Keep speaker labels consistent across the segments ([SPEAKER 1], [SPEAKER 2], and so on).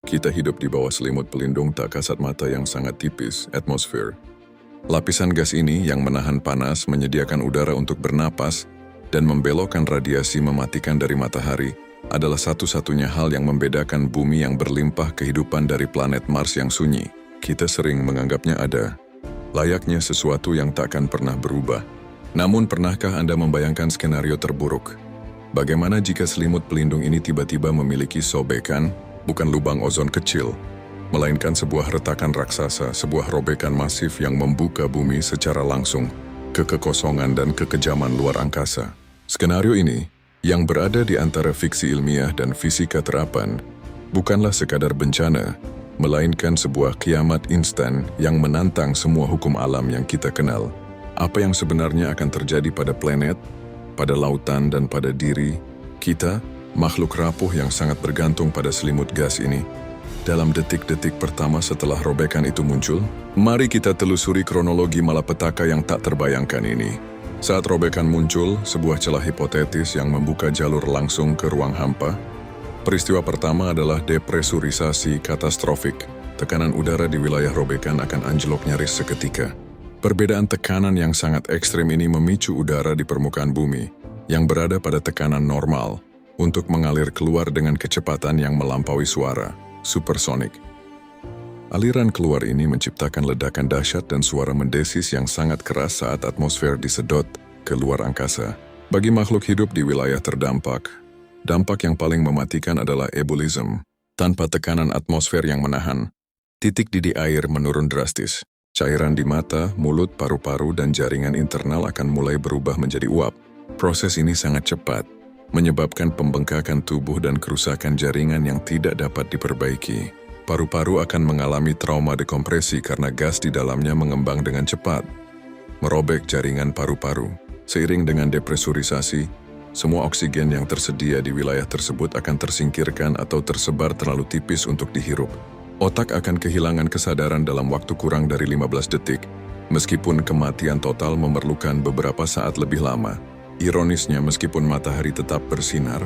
[SPEAKER 1] Kita hidup di bawah selimut pelindung tak kasat mata yang sangat tipis, atmosfer. Lapisan gas ini yang menahan panas menyediakan udara untuk bernapas dan membelokkan radiasi mematikan dari matahari adalah satu-satunya hal yang membedakan bumi yang berlimpah kehidupan dari planet Mars yang sunyi. Kita sering menganggapnya ada, layaknya sesuatu yang takkan pernah berubah. Namun pernahkah Anda membayangkan skenario terburuk? Bagaimana jika selimut pelindung ini tiba-tiba memiliki sobekan, bukan lubang ozon kecil, melainkan sebuah retakan raksasa, sebuah robekan masif yang membuka bumi secara langsung ke kekosongan dan kekejaman luar angkasa. Skenario ini, yang berada di antara fiksi ilmiah dan fisika terapan, bukanlah sekadar bencana, melainkan sebuah kiamat instan yang menantang semua hukum alam yang kita kenal. Apa yang sebenarnya akan terjadi pada planet, pada lautan, dan pada diri kita, makhluk rapuh yang sangat bergantung pada selimut gas ini? Dalam detik-detik pertama setelah robekan itu muncul, mari kita telusuri kronologi malapetaka yang tak terbayangkan ini. Saat robekan muncul, sebuah celah hipotetis yang membuka jalur langsung ke ruang hampa. Peristiwa pertama adalah depresurisasi katastrofik. Tekanan udara di wilayah robekan akan anjlok nyaris seketika. Perbedaan tekanan yang sangat ekstrim ini memicu udara di permukaan bumi yang berada pada tekanan normal untuk mengalir keluar dengan kecepatan yang melampaui suara, supersonik. Aliran keluar ini menciptakan ledakan dahsyat dan suara mendesis yang sangat keras saat atmosfer disedot ke luar angkasa. Bagi makhluk hidup di wilayah terdampak, dampak yang paling mematikan adalah ebulisme. Tanpa tekanan atmosfer yang menahan, titik didih air menurun drastis. Cairan di mata, mulut, paru-paru, dan jaringan internal akan mulai berubah menjadi uap. Proses ini sangat cepat, menyebabkan pembengkakan tubuh dan kerusakan jaringan yang tidak dapat diperbaiki. Paru-paru akan mengalami trauma dekompresi karena gas di dalamnya mengembang dengan cepat, merobek jaringan paru-paru. Seiring dengan depresurisasi, semua oksigen yang tersedia di wilayah tersebut akan tersingkirkan atau tersebar terlalu tipis untuk dihirup. Otak akan kehilangan kesadaran dalam waktu kurang dari 15 detik, meskipun kematian total memerlukan beberapa saat lebih lama. Ironisnya, meskipun matahari tetap bersinar,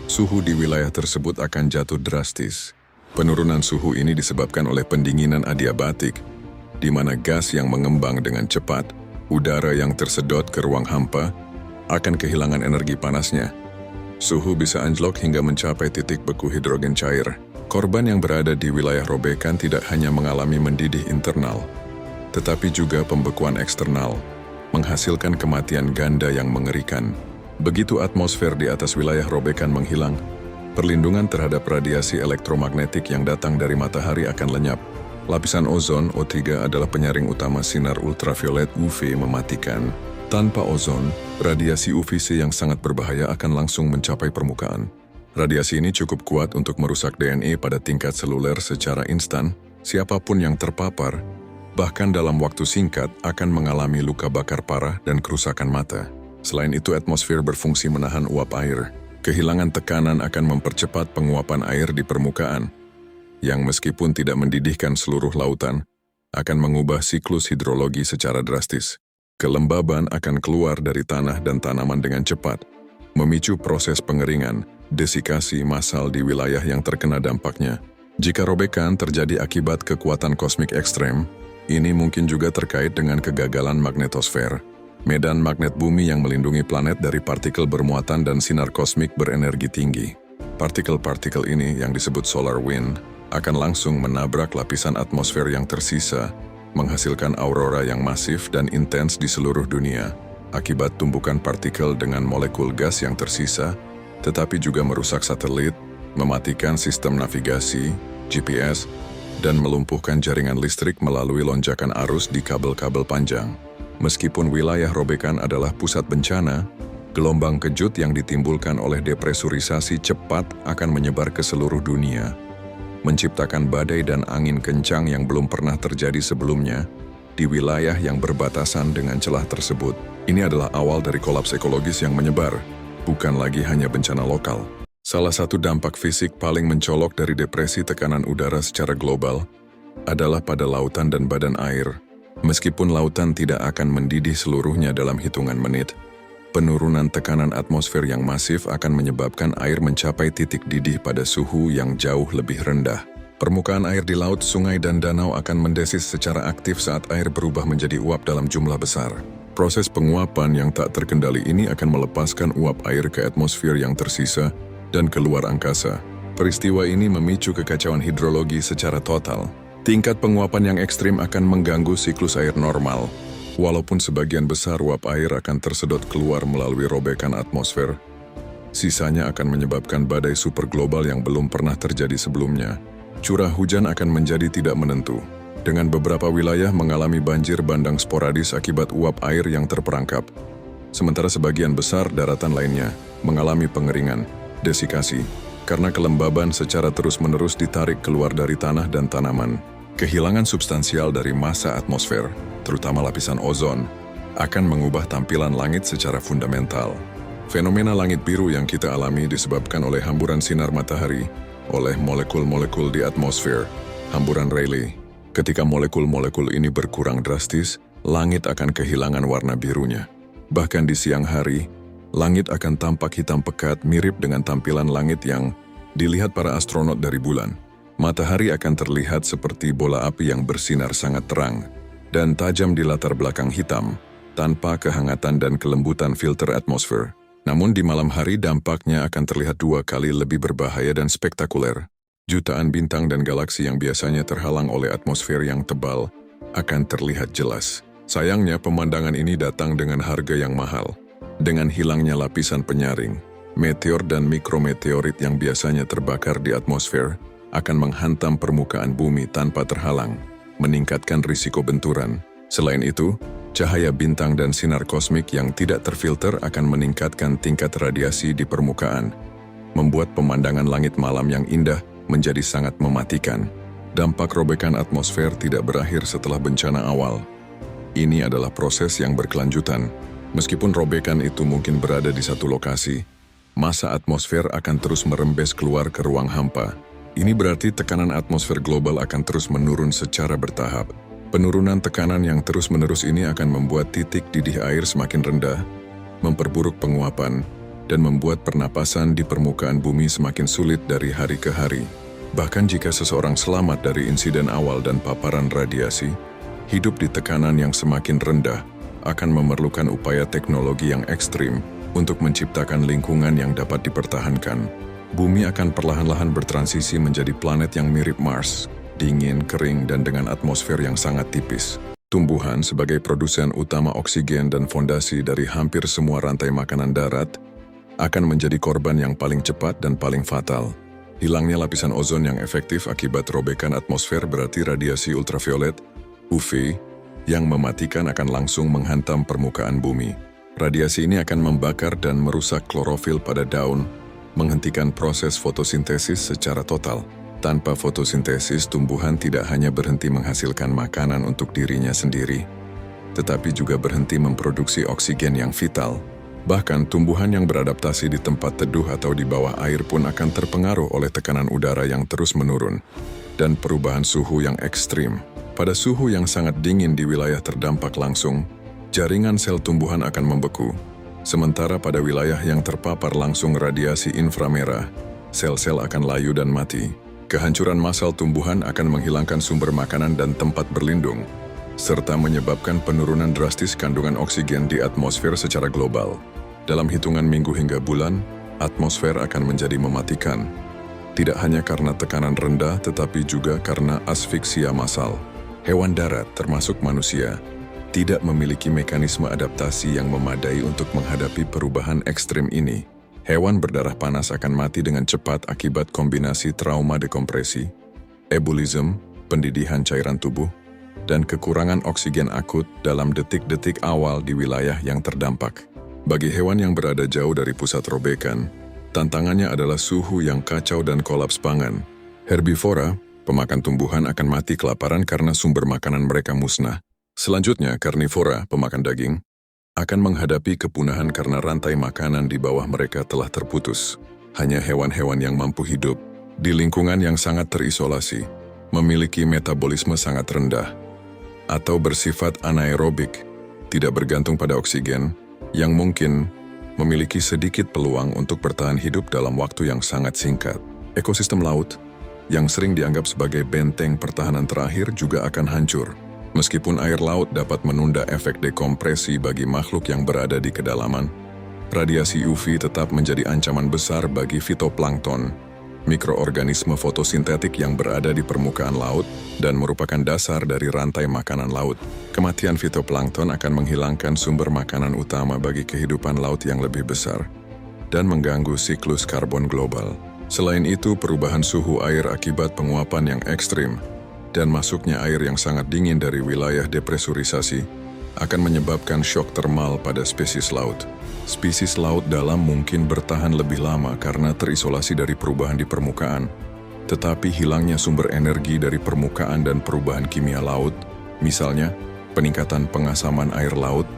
[SPEAKER 1] suhu di wilayah tersebut akan jatuh drastis. Penurunan suhu ini disebabkan oleh pendinginan adiabatik, di mana gas yang mengembang dengan cepat, udara yang tersedot ke ruang hampa, akan kehilangan energi panasnya. Suhu bisa anjlok hingga mencapai titik beku hidrogen cair. Korban yang berada di wilayah robekan tidak hanya mengalami mendidih internal, tetapi juga pembekuan eksternal, menghasilkan kematian ganda yang mengerikan. Begitu atmosfer di atas wilayah robekan menghilang, perlindungan terhadap radiasi elektromagnetik yang datang dari matahari akan lenyap. Lapisan ozon O3 adalah penyaring utama sinar ultraviolet UV mematikan. Tanpa ozon, radiasi UVC yang sangat berbahaya akan langsung mencapai permukaan. Radiasi ini cukup kuat untuk merusak DNA pada tingkat seluler secara instan. Siapapun yang terpapar, bahkan dalam waktu singkat, akan mengalami luka bakar parah dan kerusakan mata. Selain itu, atmosfer berfungsi menahan uap air. Kehilangan tekanan akan mempercepat penguapan air di permukaan, yang meskipun tidak mendidihkan seluruh lautan, akan mengubah siklus hidrologi secara drastis. Kelembaban akan keluar dari tanah dan tanaman dengan cepat, memicu proses pengeringan, desikasi massal di wilayah yang terkena dampaknya. Jika robekan terjadi akibat kekuatan kosmik ekstrem, ini mungkin juga terkait dengan kegagalan magnetosfer, medan magnet bumi yang melindungi planet dari partikel bermuatan dan sinar kosmik berenergi tinggi. Partikel-partikel ini yang disebut solar wind akan langsung menabrak lapisan atmosfer yang tersisa, menghasilkan aurora yang masif dan intens di seluruh dunia. Akibat tumbukan partikel dengan molekul gas yang tersisa, tetapi juga merusak satelit, mematikan sistem navigasi, GPS, dan melumpuhkan jaringan listrik melalui lonjakan arus di kabel-kabel panjang. Meskipun wilayah robekan adalah pusat bencana, gelombang kejut yang ditimbulkan oleh depresurisasi cepat akan menyebar ke seluruh dunia, menciptakan badai dan angin kencang yang belum pernah terjadi sebelumnya di wilayah yang berbatasan dengan celah tersebut. Ini adalah awal dari kolaps ekologis yang menyebar, bukan lagi hanya bencana lokal. Salah satu dampak fisik paling mencolok dari depresi tekanan udara secara global adalah pada lautan dan badan air. Meskipun lautan tidak akan mendidih seluruhnya dalam hitungan menit, penurunan tekanan atmosfer yang masif akan menyebabkan air mencapai titik didih pada suhu yang jauh lebih rendah. Permukaan air di laut, sungai, dan danau akan mendesis secara aktif saat air berubah menjadi uap dalam jumlah besar. Proses penguapan yang tak terkendali ini akan melepaskan uap air ke atmosfer yang tersisa dan keluar angkasa. Peristiwa ini memicu kekacauan hidrologi secara total. Tingkat penguapan yang ekstrim akan mengganggu siklus air normal. Walaupun sebagian besar uap air akan tersedot keluar melalui robekan atmosfer, sisanya akan menyebabkan badai super global yang belum pernah terjadi sebelumnya. Curah hujan akan menjadi tidak menentu, dengan beberapa wilayah mengalami banjir bandang sporadis akibat uap air yang terperangkap. Sementara sebagian besar daratan lainnya mengalami pengeringan, desikasi, karena kelembaban secara terus-menerus ditarik keluar dari tanah dan tanaman. Kehilangan substansial dari massa atmosfer, terutama lapisan ozon, akan mengubah tampilan langit secara fundamental. Fenomena langit biru yang kita alami disebabkan oleh hamburan sinar matahari oleh molekul-molekul di atmosfer, hamburan Rayleigh. Ketika molekul-molekul ini berkurang drastis, langit akan kehilangan warna birunya. Bahkan di siang hari, langit akan tampak hitam pekat mirip dengan tampilan langit yang dilihat para astronot dari bulan. Matahari akan terlihat seperti bola api yang bersinar sangat terang dan tajam di latar belakang hitam, tanpa kehangatan dan kelembutan filter atmosfer. Namun di malam hari dampaknya akan terlihat 2 kali lebih berbahaya dan spektakuler. Jutaan bintang dan galaksi yang biasanya terhalang oleh atmosfer yang tebal akan terlihat jelas. Sayangnya pemandangan ini datang dengan harga yang mahal. Dengan hilangnya lapisan penyaring, meteor dan mikrometeorit yang biasanya terbakar di atmosfer akan menghantam permukaan bumi tanpa terhalang, meningkatkan risiko benturan. Selain itu, cahaya bintang dan sinar kosmik yang tidak terfilter akan meningkatkan tingkat radiasi di permukaan, membuat pemandangan langit malam yang indah menjadi sangat mematikan. Dampak robekan atmosfer tidak berakhir setelah bencana awal. Ini adalah proses yang berkelanjutan. Meskipun robekan itu mungkin berada di satu lokasi, massa atmosfer akan terus merembes keluar ke ruang hampa. Ini berarti tekanan atmosfer global akan terus menurun secara bertahap. Penurunan tekanan yang terus-menerus ini akan membuat titik didih air semakin rendah, memperburuk penguapan, dan membuat pernapasan di permukaan bumi semakin sulit dari hari ke hari. Bahkan jika seseorang selamat dari insiden awal dan paparan radiasi, hidup di tekanan yang semakin rendah akan memerlukan upaya teknologi yang ekstrim untuk menciptakan lingkungan yang dapat dipertahankan. Bumi akan perlahan-lahan bertransisi menjadi planet yang mirip Mars, dingin, kering, dan dengan atmosfer yang sangat tipis. Tumbuhan sebagai produsen utama oksigen dan fondasi dari hampir semua rantai makanan darat akan menjadi korban yang paling cepat dan paling fatal. Hilangnya lapisan ozon yang efektif akibat robekan atmosfer berarti radiasi ultraviolet, UV, yang mematikan akan langsung menghantam permukaan bumi. Radiasi ini akan membakar dan merusak klorofil pada daun, menghentikan proses fotosintesis secara total. Tanpa fotosintesis, tumbuhan tidak hanya berhenti menghasilkan makanan untuk dirinya sendiri, tetapi juga berhenti memproduksi oksigen yang vital. Bahkan tumbuhan yang beradaptasi di tempat teduh atau di bawah air pun akan terpengaruh oleh tekanan udara yang terus menurun dan perubahan suhu yang ekstrim. Pada suhu yang sangat dingin di wilayah terdampak langsung, jaringan sel tumbuhan akan membeku. Sementara pada wilayah yang terpapar langsung radiasi inframerah, sel-sel akan layu dan mati. Kehancuran massal tumbuhan akan menghilangkan sumber makanan dan tempat berlindung, serta menyebabkan penurunan drastis kandungan oksigen di atmosfer secara global. Dalam hitungan minggu hingga bulan, atmosfer akan menjadi mematikan. Tidak hanya karena tekanan rendah, tetapi juga karena asfiksia massal. Hewan darat, termasuk manusia, tidak memiliki mekanisme adaptasi yang memadai untuk menghadapi perubahan ekstrim ini. Hewan berdarah panas akan mati dengan cepat akibat kombinasi trauma dekompresi, ebulisme, pendidihan cairan tubuh, dan kekurangan oksigen akut dalam detik-detik awal di wilayah yang terdampak. Bagi hewan yang berada jauh dari pusat robekan, tantangannya adalah suhu yang kacau dan kolaps pangan. Herbivora, pemakan tumbuhan, akan mati kelaparan karena sumber makanan mereka musnah. Selanjutnya, karnivora, pemakan daging, akan menghadapi kepunahan karena rantai makanan di bawah mereka telah terputus. Hanya hewan-hewan yang mampu hidup di lingkungan yang sangat terisolasi, memiliki metabolisme sangat rendah, atau bersifat anaerobik, tidak bergantung pada oksigen, yang mungkin memiliki sedikit peluang untuk bertahan hidup dalam waktu yang sangat singkat. Ekosistem laut yang sering dianggap sebagai benteng pertahanan terakhir juga akan hancur. Meskipun air laut dapat menunda efek dekompresi bagi makhluk yang berada di kedalaman, radiasi UV tetap menjadi ancaman besar bagi fitoplankton, mikroorganisme fotosintetik yang berada di permukaan laut dan merupakan dasar dari rantai makanan laut. Kematian fitoplankton akan menghilangkan sumber makanan utama bagi kehidupan laut yang lebih besar dan mengganggu siklus karbon global. Selain itu, perubahan suhu air akibat penguapan yang ekstrim dan masuknya air yang sangat dingin dari wilayah depresurisasi akan menyebabkan shock termal pada spesies laut. Spesies laut dalam mungkin bertahan lebih lama karena terisolasi dari perubahan di permukaan, tetapi hilangnya sumber energi dari permukaan dan perubahan kimia laut, misalnya peningkatan pengasaman air laut,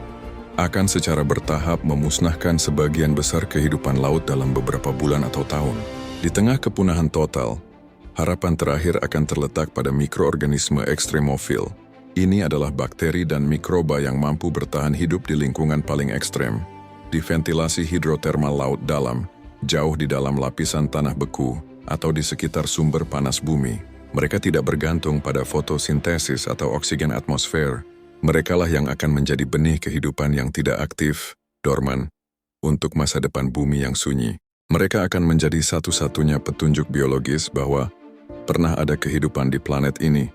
[SPEAKER 1] akan secara bertahap memusnahkan sebagian besar kehidupan laut dalam beberapa bulan atau tahun. Di tengah kepunahan total, harapan terakhir akan terletak pada mikroorganisme ekstremofil. Ini adalah bakteri dan mikroba yang mampu bertahan hidup di lingkungan paling ekstrem, di ventilasi hidrotermal laut dalam, jauh di dalam lapisan tanah beku, atau di sekitar sumber panas bumi. Mereka tidak bergantung pada fotosintesis atau oksigen atmosfer. Merekalah yang akan menjadi benih kehidupan yang tidak aktif, dorman, untuk masa depan bumi yang sunyi. Mereka akan menjadi satu-satunya petunjuk biologis bahwa pernah ada kehidupan di planet ini,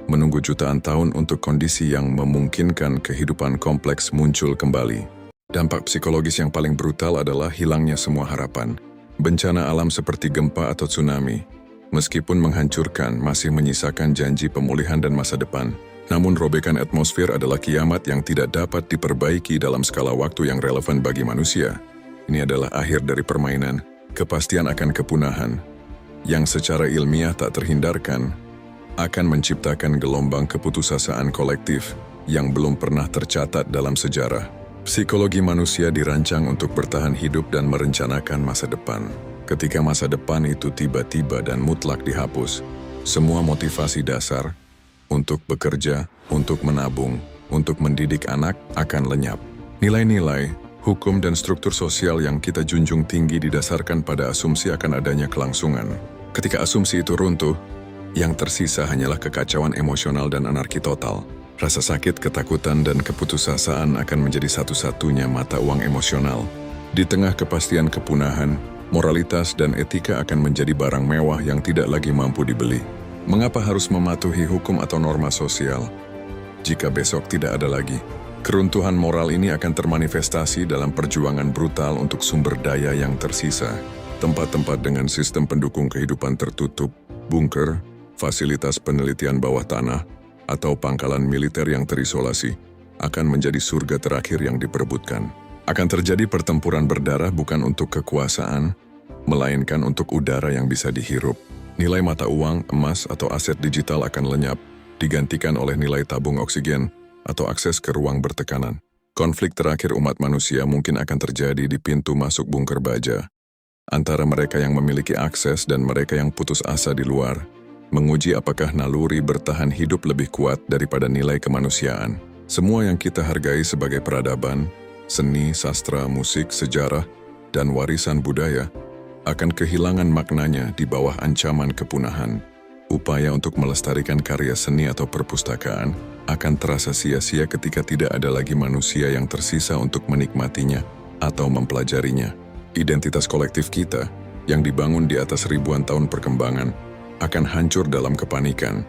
[SPEAKER 1] menunggu jutaan tahun untuk kondisi yang memungkinkan kehidupan kompleks muncul kembali. Dampak psikologis yang paling brutal adalah hilangnya semua harapan. Bencana alam seperti gempa atau tsunami, meskipun menghancurkan, masih menyisakan janji pemulihan dan masa depan. Namun robekan atmosfer adalah kiamat yang tidak dapat diperbaiki dalam skala waktu yang relevan bagi manusia. Ini adalah akhir dari permainan, kepastian akan kepunahan, yang secara ilmiah tak terhindarkan, akan menciptakan gelombang keputusasaan kolektif yang belum pernah tercatat dalam sejarah. Psikologi manusia dirancang untuk bertahan hidup dan merencanakan masa depan. Ketika masa depan itu tiba-tiba dan mutlak dihapus, semua motivasi dasar untuk bekerja, untuk menabung, untuk mendidik anak akan lenyap. Nilai-nilai, hukum dan struktur sosial yang kita junjung tinggi didasarkan pada asumsi akan adanya kelangsungan. Ketika asumsi itu runtuh, yang tersisa hanyalah kekacauan emosional dan anarki total. Rasa sakit, ketakutan, dan keputusasaan akan menjadi satu-satunya mata uang emosional. Di tengah kepastian kepunahan, moralitas dan etika akan menjadi barang mewah yang tidak lagi mampu dibeli. Mengapa harus mematuhi hukum atau norma sosial jika besok tidak ada lagi? Keruntuhan moral ini akan termanifestasi dalam perjuangan brutal untuk sumber daya yang tersisa. Tempat-tempat dengan sistem pendukung kehidupan tertutup, bunker, fasilitas penelitian bawah tanah, atau pangkalan militer yang terisolasi akan menjadi surga terakhir yang diperebutkan. Akan terjadi pertempuran berdarah bukan untuk kekuasaan, melainkan untuk udara yang bisa dihirup. Nilai mata uang, emas, atau aset digital akan lenyap, digantikan oleh nilai tabung oksigen atau akses ke ruang bertekanan. Konflik terakhir umat manusia mungkin akan terjadi di pintu masuk bunker baja, antara mereka yang memiliki akses dan mereka yang putus asa di luar, menguji apakah naluri bertahan hidup lebih kuat daripada nilai kemanusiaan. Semua yang kita hargai sebagai peradaban, seni, sastra, musik, sejarah, dan warisan budaya akan kehilangan maknanya di bawah ancaman kepunahan. Upaya untuk melestarikan karya seni atau perpustakaan akan terasa sia-sia ketika tidak ada lagi manusia yang tersisa untuk menikmatinya atau mempelajarinya. Identitas kolektif kita, yang dibangun di atas ribuan tahun perkembangan, akan hancur dalam kepanikan.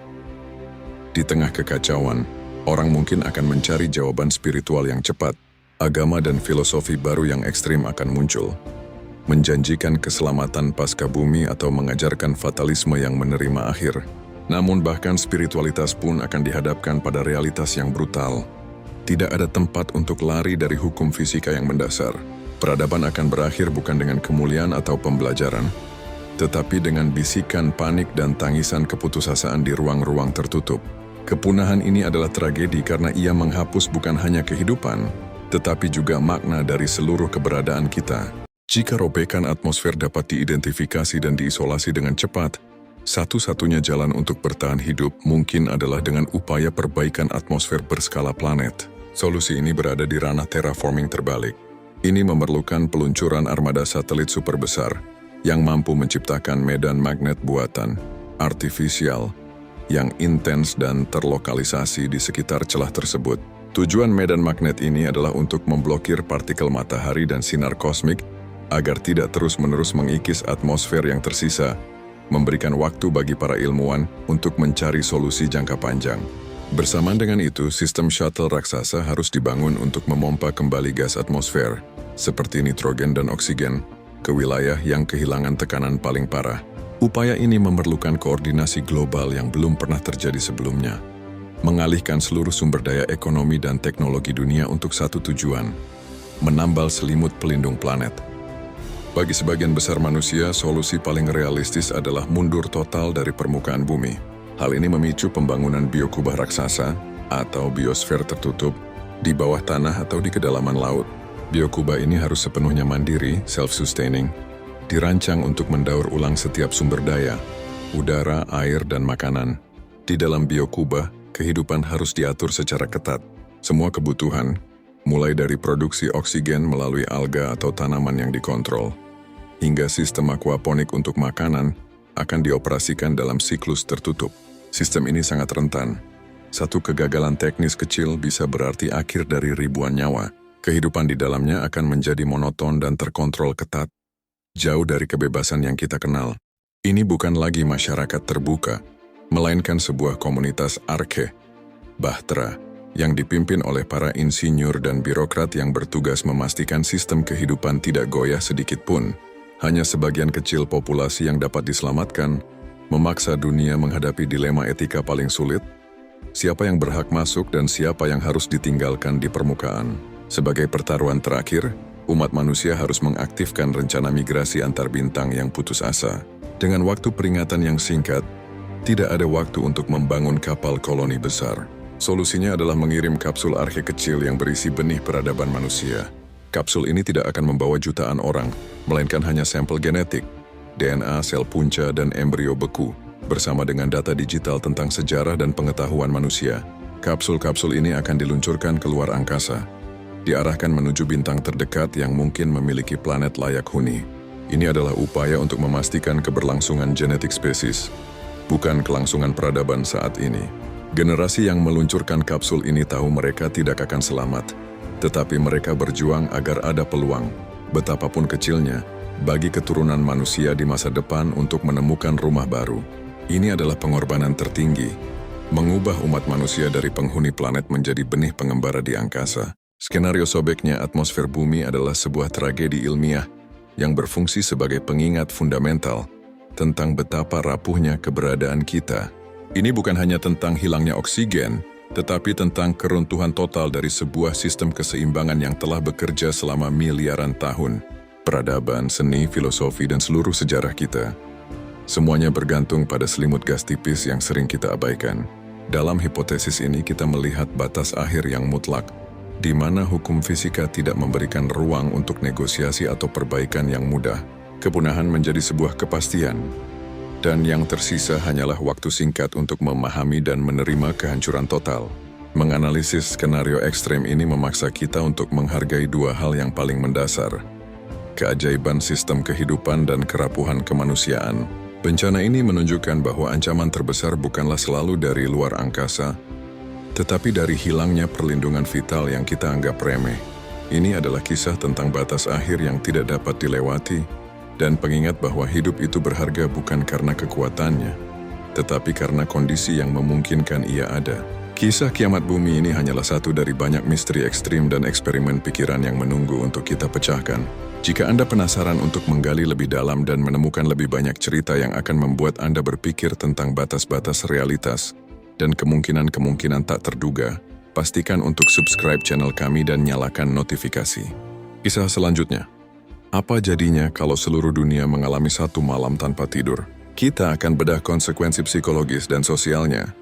[SPEAKER 1] Di tengah kekacauan, orang mungkin akan mencari jawaban spiritual yang cepat. Agama dan filosofi baru yang ekstrim akan muncul, menjanjikan keselamatan pasca bumi atau mengajarkan fatalisme yang menerima akhir. Namun bahkan spiritualitas pun akan dihadapkan pada realitas yang brutal. Tidak ada tempat untuk lari dari hukum fisika yang mendasar. Peradaban akan berakhir bukan dengan kemuliaan atau pembelajaran, tetapi dengan bisikan panik dan tangisan keputusasaan di ruang-ruang tertutup. Kepunahan ini adalah tragedi karena ia menghapus bukan hanya kehidupan, tetapi juga makna dari seluruh keberadaan kita. Jika robekan atmosfer dapat diidentifikasi dan diisolasi dengan cepat, satu-satunya jalan untuk bertahan hidup mungkin adalah dengan upaya perbaikan atmosfer berskala planet. Solusi ini berada di ranah terraforming terbalik. Ini memerlukan peluncuran armada satelit super besar yang mampu menciptakan medan magnet buatan artifisial, yang intens dan terlokalisasi di sekitar celah tersebut. Tujuan medan magnet ini adalah untuk memblokir partikel matahari dan sinar kosmik agar tidak terus-menerus mengikis atmosfer yang tersisa, memberikan waktu bagi para ilmuwan untuk mencari solusi jangka panjang. Bersamaan dengan itu, sistem shuttle raksasa harus dibangun untuk memompa kembali gas atmosfer, seperti nitrogen dan oksigen, ke wilayah yang kehilangan tekanan paling parah. Upaya ini memerlukan koordinasi global yang belum pernah terjadi sebelumnya, mengalihkan seluruh sumber daya ekonomi dan teknologi dunia untuk satu tujuan, menambal selimut pelindung planet. Bagi sebagian besar manusia, solusi paling realistis adalah mundur total dari permukaan bumi. Hal ini memicu pembangunan biokubah raksasa atau biosfer tertutup di bawah tanah atau di kedalaman laut. Biokubah ini harus sepenuhnya mandiri, self-sustaining, dirancang untuk mendaur ulang setiap sumber daya, udara, air, dan makanan. Di dalam biokubah, kehidupan harus diatur secara ketat. Semua kebutuhan, mulai dari produksi oksigen melalui alga atau tanaman yang dikontrol, hingga sistem aquaponik untuk makanan, akan dioperasikan dalam siklus tertutup. Sistem ini sangat rentan. Satu kegagalan teknis kecil bisa berarti akhir dari ribuan nyawa. Kehidupan di dalamnya akan menjadi monoton dan terkontrol ketat, jauh dari kebebasan yang kita kenal. Ini bukan lagi masyarakat terbuka, melainkan sebuah komunitas arke, bahtera, yang dipimpin oleh para insinyur dan birokrat yang bertugas memastikan sistem kehidupan tidak goyah sedikit pun. Hanya sebagian kecil populasi yang dapat diselamatkan, memaksa dunia menghadapi dilema etika paling sulit, siapa yang berhak masuk dan siapa yang harus ditinggalkan di permukaan. Sebagai pertaruhan terakhir, umat manusia harus mengaktifkan rencana migrasi antar bintang yang putus asa. Dengan waktu peringatan yang singkat, tidak ada waktu untuk membangun kapal koloni besar. Solusinya adalah mengirim kapsul arke kecil yang berisi benih peradaban manusia. Kapsul ini tidak akan membawa jutaan orang, melainkan hanya sampel genetik, DNA, sel punca, dan embrio beku, bersama dengan data digital tentang sejarah dan pengetahuan manusia. Kapsul-kapsul ini akan diluncurkan ke luar angkasa, diarahkan menuju bintang terdekat yang mungkin memiliki planet layak huni. Ini adalah upaya untuk memastikan keberlangsungan genetik spesies, bukan kelangsungan peradaban saat ini. Generasi yang meluncurkan kapsul ini tahu mereka tidak akan selamat, tetapi mereka berjuang agar ada peluang, betapapun kecilnya, bagi keturunan manusia di masa depan untuk menemukan rumah baru. Ini adalah pengorbanan tertinggi, mengubah umat manusia dari penghuni planet menjadi benih pengembara di angkasa. Skenario sobeknya atmosfer bumi adalah sebuah tragedi ilmiah yang berfungsi sebagai pengingat fundamental tentang betapa rapuhnya keberadaan kita. Ini bukan hanya tentang hilangnya oksigen, tetapi tentang keruntuhan total dari sebuah sistem keseimbangan yang telah bekerja selama miliaran tahun. Peradaban, seni, filosofi, dan seluruh sejarah kita, semuanya bergantung pada selimut gas tipis yang sering kita abaikan. Dalam hipotesis ini kita melihat batas akhir yang mutlak, di mana hukum fisika tidak memberikan ruang untuk negosiasi atau perbaikan yang mudah. Kepunahan menjadi sebuah kepastian, dan yang tersisa hanyalah waktu singkat untuk memahami dan menerima kehancuran total. Menganalisis skenario ekstrem ini memaksa kita untuk menghargai dua hal yang paling mendasar: keajaiban sistem kehidupan dan kerapuhan kemanusiaan. Bencana ini menunjukkan bahwa ancaman terbesar bukanlah selalu dari luar angkasa, tetapi dari hilangnya perlindungan vital yang kita anggap remeh. Ini adalah kisah tentang batas akhir yang tidak dapat dilewati, dan pengingat bahwa hidup itu berharga bukan karena kekuatannya, tetapi karena kondisi yang memungkinkan ia ada. Kisah kiamat bumi ini hanyalah satu dari banyak misteri ekstrim dan eksperimen pikiran yang menunggu untuk kita pecahkan. Jika Anda penasaran untuk menggali lebih dalam dan menemukan lebih banyak cerita yang akan membuat Anda berpikir tentang batas-batas realitas dan kemungkinan-kemungkinan tak terduga, pastikan untuk subscribe channel kami dan nyalakan notifikasi. Kisah selanjutnya. Apa jadinya kalau seluruh dunia mengalami satu malam tanpa tidur? Kita akan bedah konsekuensi psikologis dan sosialnya,